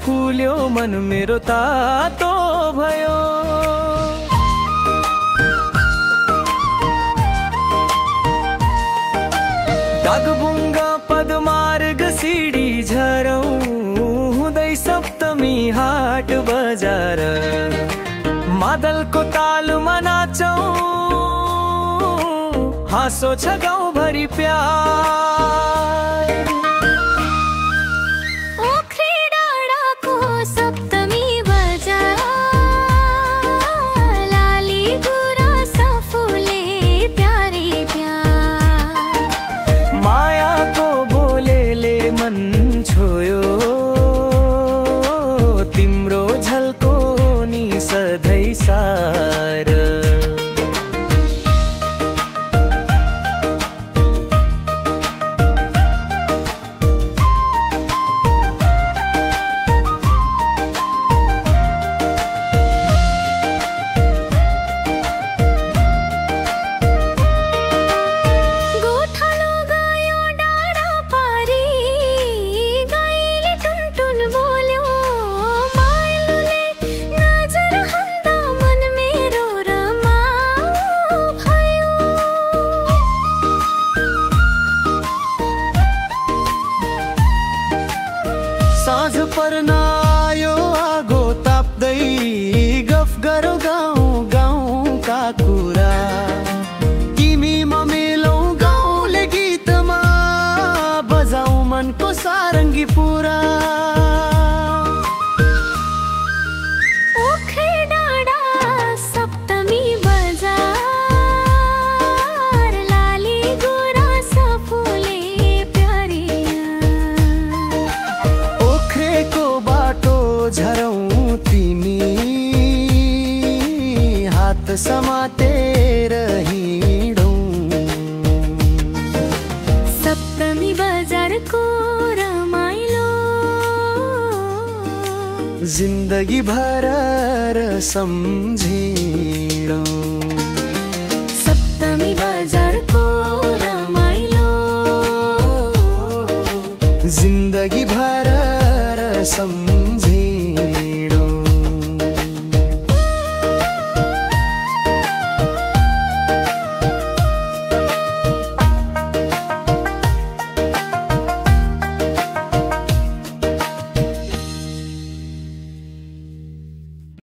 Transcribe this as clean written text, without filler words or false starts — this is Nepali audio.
फुल्यो मन मेरो तातो भयो। डाकबुङ्गा पदमार्ग सिडी झरौँ हुँदै सप्तमी हाट बजार। मादलको तालमा नाचौँ हाँसो छ गाउँभरि प्यार। ओखरे डाँडाको सप्तमी बजार लाली गुराँस फुले प्यारे प्यार। मायाको बोलेले मन छोयो तिम्रो झल्को नि सधैँ सार। साँझ पर्न आयो आगो ताप्दै गफ गरौ गाउँ गाउँका कुरा। तिमी म मिलौँ गाउँले गीतमा बजाऊ मनको सारङ्गी पुरा। ओखरे डाँडा सप्तमी बजार लाली गुराँस फुले प्यारे। ओखरेको बाटो झरौँ तिमी हात समातेर हिँडौँ। सप्तमी बजारको रमाइलो जिन्दगी भर सम्झिडौँ। सप्तमी बजारको रमाइलो जिन्दगी भर सम्झिडौँ।